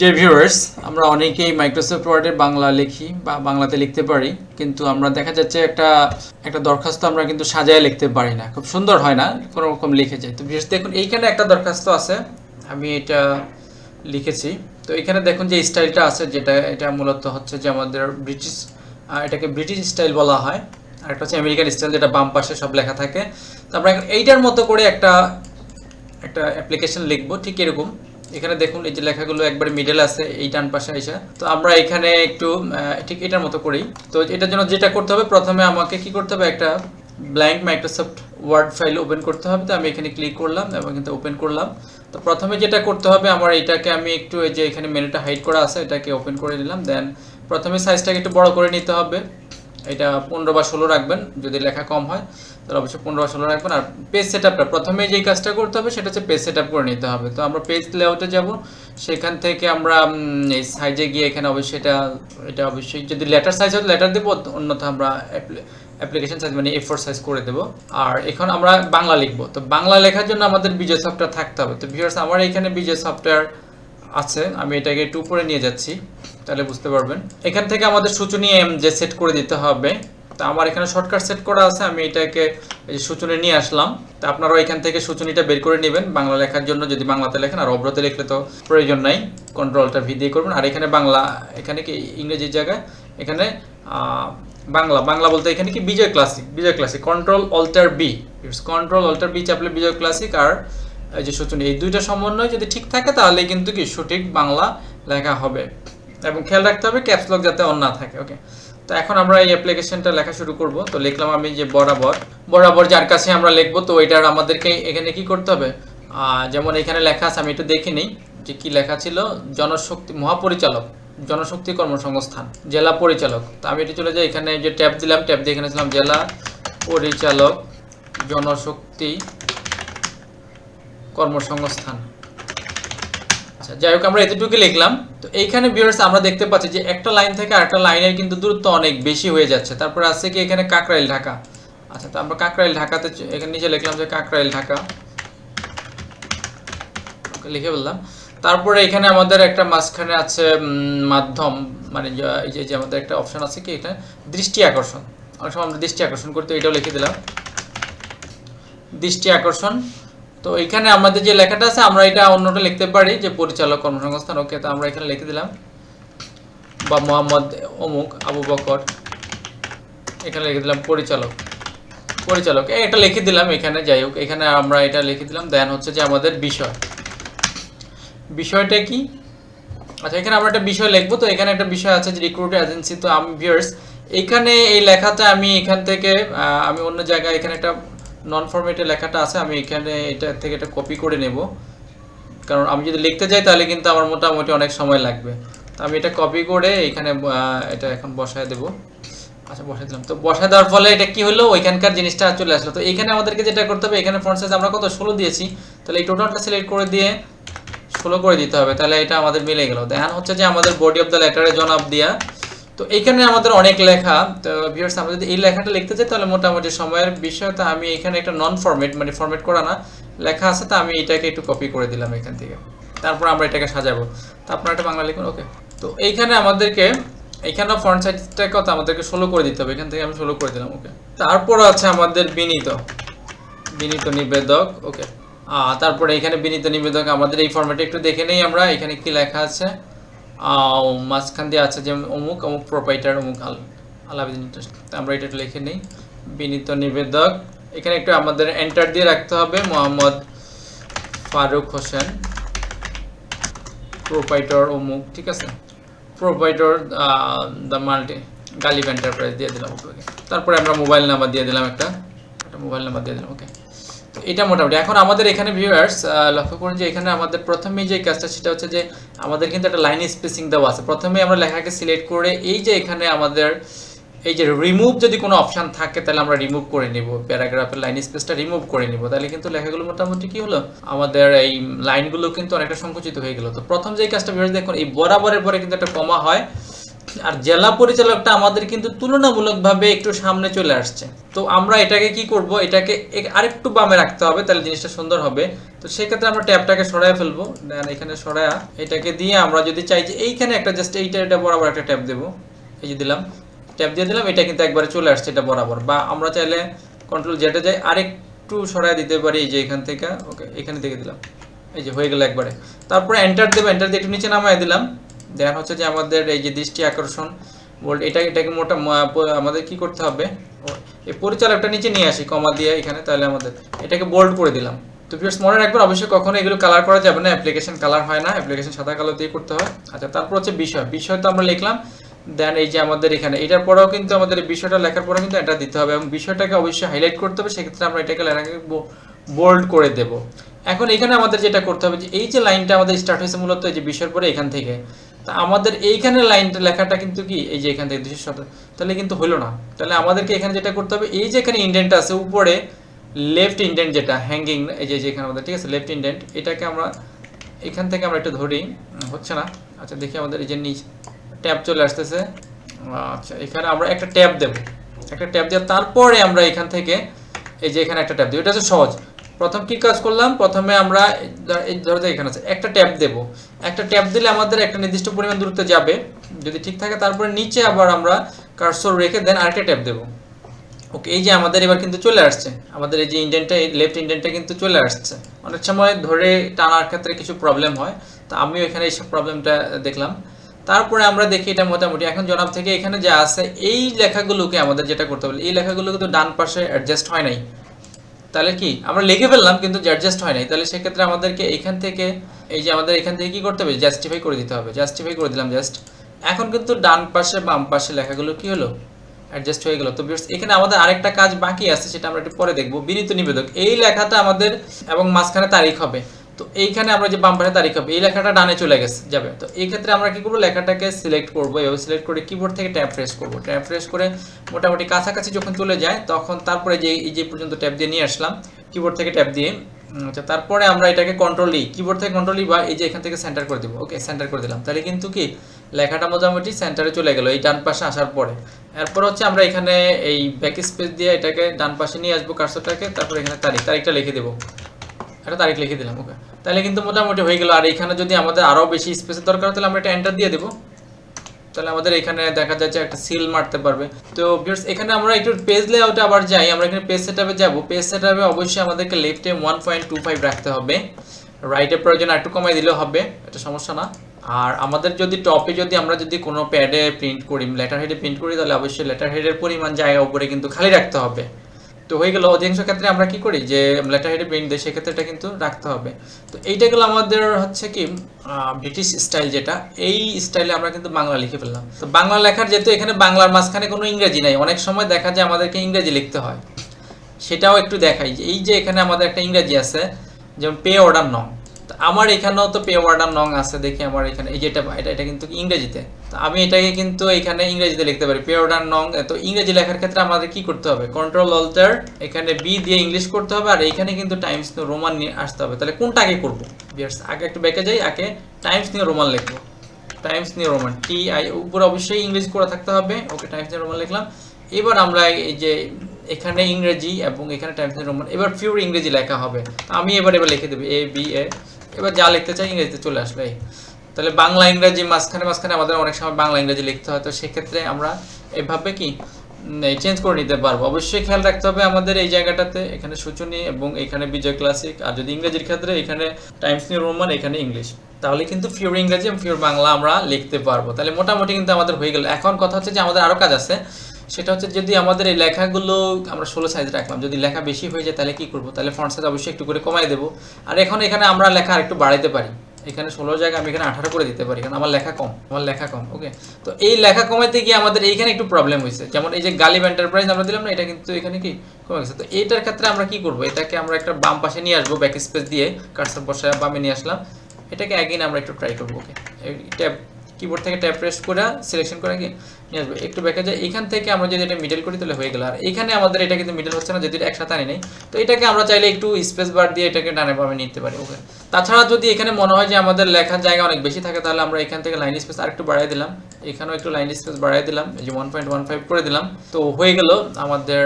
যে ভিউয়ার্স, আমরা অনেকেই মাইক্রোসফট ওয়ার্ডে বাংলা লিখি বা বাংলাতে লিখতে পারি, কিন্তু আমরা দেখা যাচ্ছে একটা একটা দরখাস্ত আমরা কিন্তু সাজায় লিখতে পারি না, খুব সুন্দর হয় না, কোনো রকম লিখে যায়। তো ভিউয়ার্স দেখুন, এইখানে একটা দরখাস্ত আছে, আমি এটা লিখেছি। তো এখানে দেখুন যে স্টাইলটা আছে, যেটা এটা মূলত হচ্ছে যে আমাদের ব্রিটিশ, এটাকে ব্রিটিশ স্টাইল বলা হয়, আর একটা হচ্ছে আমেরিকান স্টাইল, যেটা বাম পাশে সব লেখা থাকে। তো আমরা এইটার মতো করে একটা একটা অ্যাপ্লিকেশন লিখবো, ঠিক এরকম। এখানে দেখুন এই যে লেখাগুলো একবারে মিডল আছে, এই ডান পাশে এসে। তো আমরা এখানে একটু ঠিক এটার মতো করেই। তো এটার জন্য যেটা করতে হবে, প্রথমে আমাকে কি করতে হবে, একটা blank Microsoft Word file open করতে হবে। তো আমি এখানে ক্লিক করলাম এবং কিন্তু ওপেন করলাম। তো প্রথমে যেটা করতে হবে, আমার এইটাকে আমি একটু, এই যে এখানে মেনুটা হাইড করা আছে, এটাকে ওপেন করে নিলাম। দেন প্রথমে সাইজটাকে একটু বড় করে নিতে হবে, এটা 15 বা 16 রাখবেন, যদি লেখা কম হয় তাহলে অবশ্যই 15 বা 16 রাখবেন। আর পেজ সেটআপটা প্রথমে যেই কাজটা করতে হবে সেটা হচ্ছে পেজ সেটআপ করে নিতে হবে। তো আমরা পেজ লেআউটে যাব, সেখান থেকে আমরা এই সাইজে গিয়ে এখানে অবশ্যই এটা অবশ্যই যদি লেটার সাইজ হয় লেটার দেবো, অন্যথা আমরা অ্যাপ্লিকেশন সাইজ মানে A4 সাইজ করে দেবো। আর এখন আমরা বাংলা লিখবো, তো বাংলা লেখার জন্য আমাদের বিজয় সফটওয়্যার থাকতে হবে। তো ভিউয়ার্স, আমার এখানে বিজয় সফটওয়্যার আছে, আমি এটাকে একটু উপরে নিয়ে যাচ্ছি, তাহলে বুঝতে পারবেন। এখান থেকে আমাদের সূচনী যে সেট করে দিতে হবে। তো আমার এখানে শর্টকাট সেট করা আছে, আমি এটাকে সূচনী নিয়ে আসলাম। তো আপনারাও এখান থেকে সূচনীটা বের করে নেবেন বাংলা লেখার জন্য, যদি বাংলাতে লেখেন। আর অব্রতে লিখলে তো প্রয়োজন নাই, কন্ট্রোলটা ভি দিয়ে করবেন। আর এখানে বাংলা, এখানে কি ইংরেজির জায়গায় এখানে বাংলা বলতে এখানে কি Bijoy classic control Alt B, control Alt B চাপলে বিজয় ক্লাসিক আর এই যে সূচনী, এই দুইটা সমন্বয় যদি ঠিক থাকে তাহলে কিন্তু কি সঠিক বাংলা লেখা হবে। এবং খেয়াল রাখতে হবে ক্যাপস লক যাতে অন না থাকে। ওকে, তো এখন আমরা এই অ্যাপ্লিকেশনটা লেখা শুরু করব। তো লিখলাম আমি যে বরাবর যার কাছে আমরা লিখবো, তো এটার আমাদেরকে এখানে কি করতে হবে, যেমন এখানে লেখা আছে, আমি একটু দেখে নিই যে কি লেখা ছিল। জনশক্তি মহাপরিচালক, জনশক্তি কর্মসংস্থান, জেলা পরিচালক। তো আমি এটি চলে যাই, এখানে যে ট্যাব দিলাম, ট্যাব দিয়ে এখানে ছিলাম জেলা পরিচালক জনশক্তি কর্মসংস্থান। আচ্ছা, যাই হোক, আমরা এতটুকু লিখলাম। তো এইখানে ভিউয়ার্স আমরা দেখতে পাচ্ছি যে একটা লাইন থেকে আরেকটা লাইনের কিন্তু দূরত্ব অনেক বেশি হয়ে যাচ্ছে। তারপর আছে কি এখানে কাকরাইল ঢাকা। আচ্ছা, তো আমরা কাকরাইল ঢাকাতে এখানে নিচে লিখলাম যে কাকরাইল ঢাকা, লিখে বললাম। তারপরে এখানে আমাদের একটা মাঝখানে আছে মাধ্যম, মানে এই যে আমাদের একটা অপশন আছে কি, এটা দৃষ্টি আকর্ষণ। অনেক সময় আমরা দৃষ্টি আকর্ষণ করতে, এটাও লিখে দিলাম দৃষ্টি আকর্ষণ। তো এখানে আমাদের যে লেখাটা আছে, আমরা এটা অন্যটা লিখতে পারি যে পরিচালক কর্মসংস্থান। ওকে, তো আমরা এখানে লিখে দিলাম, বা মোহাম্মদ অমুক আবু বকর, এখানে লিখে দিলাম পরিচালক এটা লিখে দিলাম এখানে। যাই হোক, এখানে আমরা এটা লিখে দিলাম। দেন হচ্ছে যে আমাদের বিষয়টা কি। আচ্ছা, এখানে আমরা একটা বিষয় লিখবো। তো এখানে একটা বিষয় আছে যে রিক্রুট এজেন্সি। তো আমি ভিউয়ার্স, এখানে এই লেখাটা আমি এখান থেকে আমি অন্য জায়গায়, এখানে একটা নন ফরম্যাটে লেখাটা আছে, আমি এখানে এটা থেকে এটা কপি করে নেব, কারণ আমি যদি লিখতে যাই তাহলে কিন্তু আমার মোটামুটি অনেক সময় লাগবে। তো আমি এটা কপি করে এখানে এটা এখন বসায় দেব। আচ্ছা, বসাই দিলাম। তো বসায় দেওয়ার ফলে এটা কি হলো, ওইখানকার জিনিসটা চলে আসলো। তো এখানে আমাদেরকে যেটা করতে হবে, এখানে ফন্ট সাইজ আমরা কত 16 দিয়েছি, তাহলে এই টোটালটা সিলেক্ট করে দিয়ে 16 করে দিতে হবে, তাহলে এটা আমাদের মিলে গেল। দেখেন হচ্ছে যে আমাদের বডি অফ দ্য লেটারে জনাব দিয়া। তো এইখানে আমাদের অনেক লেখা। তো ভিউয়ার্স, আমরা যদি এই লেখাটা লিখতে চাই তাহলে মোটামুটি সময়ের বিষয়। তো আমি এখানে একটা নন ফরম্যাট, মানে ফরম্যাট করা না লেখা আছে, তো আমি এটাকে একটু কপি করে দিলাম এখান থেকে। তারপর আমরা এটাকে সাজাবো। তো আপনারা একটা বাংলা লিখুন। ওকে, তো এইখানে আমাদেরকে এখানেও ফন্ট সাইজটা কত আমাদেরকে 16 করে দিতে হবে, এখান থেকে আমি 16 করে দিলাম। ওকে, তারপর আছে আমাদের বিনীত নিবেদক। ওকে, তারপরে এখানে বিনীত নিবেদক আমাদের এই ফরম্যাটে একটু দেখে নেই আমরা। এখানে কি লেখা আছে, মাঝখান দিয়ে আছে যে অমুক প্রোপাইটার অমুক আলাউদ্দিন ট্রাস্ট। আমরা এটা লিখে নিই বিনীত নিবেদক। এখানে একটু আমাদের এন্টার দিয়ে রাখতে হবে মোহাম্মদ ফারুক হোসেন, প্রোপাইটার অমুক, ঠিক আছে, proprietor the multi Ghalib enterprise দিয়ে দিলাম। ওকে, তারপরে আমরা মোবাইল নাম্বার দিয়ে দিলাম, একটা মোবাইল নাম্বার দিয়ে দিলাম। ওকে, তো এটা মোটামুটি। এখন আমাদের এখানে ভিউয়ার্স লক্ষ্য করুন যে এখানে আমাদের প্রথমেই যে কাজটা সেটা হচ্ছে যে আমাদের কিন্তু একটা লাইন স্পেসিং দেওয়া আছে। প্রথমে আমরা লেখাকে সিলেক্ট করে এই যে এখানে আমাদের এই যে রিমুভ যদি কোনো অপশান থাকে তাহলে আমরা রিমুভ করে নিব, প্যারাগ্রাফের লাইন স্পেসটা রিমুভ করে নিব, তাহলে কিন্তু লেখাগুলো মোটামুটি কি হলো, আমাদের এই লাইনগুলো কিন্তু অনেকটা সংকুচিত হয়ে গেল। তো প্রথম যে কাজটা ভিউয়ার্স দেখুন, এই বরাবরের পরে কিন্তু একটা কমা হয়। আর জেলা পরিচালকটা আমাদের কিন্তু তুলনামূলকভাবে একটু সামনে চলে আসছে। তো আমরা এটাকে কি করব, এটাকে আরেকটু বামে রাখতে হবে, তাহলে জিনিসটা সুন্দর হবে। তো সেক্ষেত্রে আমরা ট্যাবটাকে সরায় ফেলবো, দেন এখানে সরায়া এটাকে দিয়ে আমরা যদি চাই যে এইখানে একটা জাস্ট এটা বরাবর একটা ট্যাব দেবো, এই যে দিলাম, ট্যাব দিয়ে দিলাম, এটা কিন্তু একবারে চলে আসছে এটা বরাবর। বা আমরা চাইলে কন্ট্রোল জেডে যাই আরেকটু সরায় দিতে পারি, এই যে এখান থেকে, ওকে এখানে থেকে দিলাম, এই যে হয়ে গেল একবারে। তারপরে এন্টার দেবো, এন্টার দিয়ে একটু নিচে নামায় দিলাম। দেন হচ্ছে যে আমাদের এই যে দৃষ্টি আকর্ষণ বোল্ড, এটাকে মোটা আমাদের কি করতে হবে, এই পরিচালকটা নিচে নিয়ে আসি কমা দিয়ে এখানে, তাহলে আমাদের এটাকে বোল্ড করে দিলাম। তো ভিউয়ার্স মনে রাখবেন অবশ্যই কখনো এগুলো কালার করা যাবে না, অ্যাপ্লিকেশন কালার হয় না, অ্যাপ্লিকেশন সাদা কালো দিয়ে করতে হয়। আচ্ছা, তারপর হচ্ছে বিষয় তো আমরা লিখলাম। দেন এই যে আমাদের এখানে এটার পরেও কিন্তু আমাদের এই বিষয়টা লেখার পরেও কিন্তু এটা দিতে হবে এবং বিষয়টাকে অবশ্যই হাইলাইট করতে হবে, সেক্ষেত্রে আমরা এটাকে লেখাকে বোল্ড করে দেব। এখন এখানে আমাদের যেটা করতে হবে যে এই যে লাইনটা আমাদের স্টার্ট হয়েছে মূলত এই যে বিষয়ের পরে এখান থেকে, তা আমাদের এইখানে লাইনটা লেখাটা কিন্তু কি এই যে এখান থেকে 217, তাহলে কিন্তু হলো না। তাহলে আমাদেরকে এখানে যেটা করতে হবে, এই যে এখানে ইন্ডেন্ট আছে উপরে লেফট ইন্ডেন্ট যেটা হ্যাঙ্গিং, এই যে এখানে আমাদের ঠিক আছে লেফট ইন্ডেন্ট, এটাকে আমরা এখান থেকে আমরা একটু ধরি, হচ্ছে না। আচ্ছা দেখি আমাদের এই যে নিচ ট্যাব চলে আসতেছে। আচ্ছা এখানে আমরা একটা ট্যাব দেব, একটা ট্যাব দিয়ে তারপরে আমরা এখান থেকে এই যে এখানে একটা ট্যাব দেব। এটা হচ্ছে সহজ। প্রথম কি কাজ করলাম, প্রথমে আমরা এই ধরো এখানে আছে একটা ট্যাব দেব, একটা ট্যাব দিলে আমাদের একটা নির্দিষ্ট পরিমাণ দূরত্বে যাবে যদি ঠিক থাকে। তারপরে নিচে আবার আমরা কার্সর রেখে দেন আরেকটা ট্যাব দেব। ওকে, এই যে আমাদের এবার কিন্তু চলে আসছে, আমাদের এই যে ইন্ডেন্টটা লেফট ইন্ডেন্টটা কিন্তু চলে আসছে। অনেক সময় ধরে টানার ক্ষেত্রে কিছু প্রবলেম হয়, তো আমিও এখানে এই প্রবলেমটা দেখলাম। তারপরে আমরা দেখি এটা মোটামুটি এখন জনাব থেকে এখানে যা আছে এই লেখাগুলোকে আমাদের যেটা করতে হবে, এই লেখাগুলো কিন্তু ডান পাশে অ্যাডজাস্ট হয় নাই। তাহলে কি আমরা লিখে ফেললাম কিন্তু অ্যাডজাস্ট হয় নাই, তাহলে সেক্ষেত্রে আমাদেরকে এখান থেকে এই যে আমাদের এখান থেকে কি করতে হবে, জাস্টিফাই করে দিতে হবে। জাস্টিফাই করে দিলাম জাস্ট। এখন কিন্তু ডান পাশে বাম পাশে লেখাগুলো কি হলো, অ্যাডজাস্ট হয়ে গেল। তো এখানে আমাদের আরেকটা কাজ বাকি আছে, সেটা আমরা একটু পরে দেখবো। বিনীত নিবেদক এই লেখাটা আমাদের এবং মাঝখানে তারিখ হবে, তো এইখানে আমরা যে বাম পাশে তারিখ হবে এই লেখাটা ডানে চলে যাবে। তো এই ক্ষেত্রে আমরা কি করবো, লেখাটাকে সিলেক্ট করবো, এভাবে সিলেক্ট করে কিবোর্ড থেকে ট্যাব প্রেস করবো। ট্যাব প্রেস করে মোটামুটি কাছাকাছি যখন চলে যায় তখন তারপরে যে এই যে পর্যন্ত ট্যাব দিয়ে নিয়ে আসলাম কিবোর্ড থেকে ট্যাব দিয়ে। আচ্ছা তারপরে আমরা এটাকে কন্ট্রোল ই, কিবোর্ড থেকে কন্ট্রোল ই বা এই যে এখান থেকে সেন্টার করে দিব। ওকে সেন্টার করে দিলাম, তাহলে কিন্তু কি লেখাটা মোটামুটি সেন্টারে চলে গেল এই ডান পাশে আসার পরে। এরপর হচ্ছে আমরা এখানে এই ব্যাক স্পেস দিয়ে এটাকে ডান পাশে নিয়ে আসবো কার্সরটাকে, তারপর এখানে তারিখটা লিখে দেবো, একটা তারিখ লিখে দিলাম। ওকে, তাহলে কিন্তু মোটামুটি হয়ে গেল। আর এখানে যদি আমাদের আরও বেশি স্পেসের দরকার হয় তাহলে আমরা এটা এন্টার দিয়ে দেবো, তাহলে আমাদের এখানে দেখা যাচ্ছে একটা সিল মারতে পারবে। তো ভিউয়ার্স এখানে আমরা একটু পেজ লেআউটে আবার যাই, আমরা এখানে পেজ সেটআপে যাব। পেজ সেটআপে অবশ্যই আমাদেরকে লেফটে 1.25 রাখতে হবে, রাইটে প্রয়োজন একটু কমাই দিলেও হবে, এটা সমস্যা না। আর আমাদের যদি টপে যদি আমরা যদি কোনো প্যাডে প্রিন্ট করি, লেটার হেডে প্রিন্ট করি, তাহলে অবশ্যই লেটার হেডের পরিমাণ জায়গা উপরে কিন্তু খালি রাখতে হবে। তো হয়ে গেল। অধিকাংশ ক্ষেত্রে আমরা কি করি যে লেটার হেডে প্রিন্ট দিই, সেক্ষেত্রে এটা কিন্তু রাখতে হবে। তো এইটা গেলো আমাদের হচ্ছে কি ব্রিটিশ স্টাইল, যেটা এই স্টাইলে আমরা কিন্তু বাংলা লিখে ফেললাম। তো বাংলা লেখার যেহেতু এখানে বাংলার মাঝখানে কোনো ইংরেজি নাই, অনেক সময় দেখা যায় আমাদেরকে ইংরেজি লিখতে হয়, সেটাও একটু দেখাই। যে এই যে এখানে আমাদের একটা ইংরেজি আছে যেমন পে অর্ডার নং, তো আমার এখানেও তো পে অর্ডার নং আছে, দেখি আমার এখানে এই যেটা এটা কিন্তু ইংরেজিতে, তো আমি এটাকে কিন্তু এখানে ইংরেজিতে লিখতে পারি পে অর্ডার নং। তো ইংরেজি লেখার ক্ষেত্রে আমাদের কি করতে হবে, কন্ট্রোল অল্টার এখানে বি দিয়ে ইংলিশ করতে হবে, আর এখানে কিন্তু টাইমস নিউ রোমান নিয়ে আসতে হবে। তাহলে কোনটা আগে করবো, আগে একটু ব্যাকে যাই, আগে টাইমস নিউ রোমান লিখবো, টাইমস নিউ রোমান TI উপরে অবশ্যই ইংলিশ করে থাকতে হবে। ওকে টাইমস নিউ রোমান লিখলাম। এবার আমরা এই যে এখানে ইংরেজি এবং এখানে টাইমস নিউ রোমান, এবার পিওর ইংরেজি লেখা হবে। আমি এবার লিখে দেবো ABA, এবার যা লিখতে চাই ইংরেজিতে চলে আসবে। তাহলে বাংলা ইংরেজি মাঝখানে আমাদের অনেক সময় বাংলা ইংরেজি লিখতে হয়, তো সেক্ষেত্রে আমরা এভাবে কি চেঞ্জ করে নিতে পারবো। অবশ্যই খেয়াল রাখতে হবে আমাদের এই জায়গাটাতে, এখানে সূচনী এবং এখানে বিজয় ক্লাসিক, আর যদি ইংরেজির ক্ষেত্রে এখানে টাইমস নিউ রোমান, এখানে ইংলিশ, তাহলে কিন্তু পিওর ইংরেজি এবং পিওর বাংলা আমরা লিখতে পারবো। তাহলে মোটামুটি কিন্তু আমাদের হয়ে গেল। এখন কথা হচ্ছে যে আমাদের আরও কাজ আছে, সেটা হচ্ছে যদি আমাদের এই লেখাগুলো আমরা 16 সাইজ রাখলাম, যদি লেখা বেশি হয়ে যায় তাহলে কি করবো, তাহলে ফন্ট সাইজ অবশ্যই একটু করে কমাই দেবো। আর এখন এখানে আমরা লেখা আরেকটু বাড়াইতে পারি, এখানে 16 জায়গায় আমি এখানে 18 করে দিতে পারি, কারণ আমার লেখা কম। ওকে, তো এই লেখা কমাইতে গিয়ে আমাদের এইখানে একটু প্রবলেম হয়েছে। যেমন এই যে গালিব এন্টারপ্রাইজ আমরা দিলাম না, এটা কিন্তু এখানে কি কমে গেছে। তো এইটার ক্ষেত্রে আমরা কি করবো, এটাকে আমরা একটা বাম পাশে নিয়ে আসবো, ব্যাক স্পেস দিয়ে কার্সর বসায় বামে নিয়ে আসলাম। এটাকে অ্যাগেইন আমরা একটু ট্রাই করবো। ওকে, ট্যাব কিবোর্ড থেকে ট্যাব প্রেস করে সিলেকশন করে কি নিয়ে আসবো, একটু ব্যাকে যায়। এখান থেকে আমরা যদি এটা মিডল করি তাহলে হয়ে গেল। আর এখানে আমাদের এটা কিন্তু মিডল হচ্ছে না, যদি এটা একসাথে আনি নেই। তো এটাকে আমরা চাইলে একটু স্পেস বার দিয়ে এটাকে ডানে বামে নিতে পারি। ওকে, তাছাড়া যদি এখানে মনে হয় যে আমাদের লেখার জায়গা অনেক বেশি থাকে, তাহলে আমরা এখান থেকে লাইন স্পেস আরেকটু বাড়িয়ে দিলাম, এখানেও একটু লাইন স্পেস বাড়িয়ে দিলাম, এই যে 1.15 করে দিলাম। তো হয়ে গেল আমাদের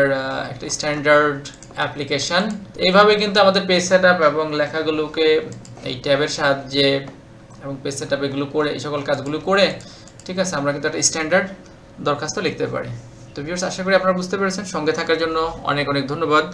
একটা স্ট্যান্ডার্ড অ্যাপ্লিকেশন। এইভাবে কিন্তু আমাদের পেজ সেটআপ এবং লেখাগুলোকে এই ট্যাবের সাহায্যে এবং পেজ সেটআপ এগুলো করে, এই সকল কাজগুলো করে, ঠিক আছে, আমরা কিন্তু একটা স্ট্যান্ডার্ড দরখাস্ত লিখতে পারি। তো ভিউয়ার্স, আশা করি আপনারা বুঝতে পেরেছেন। সঙ্গে থাকার জন্য অনেক অনেক ধন্যবাদ।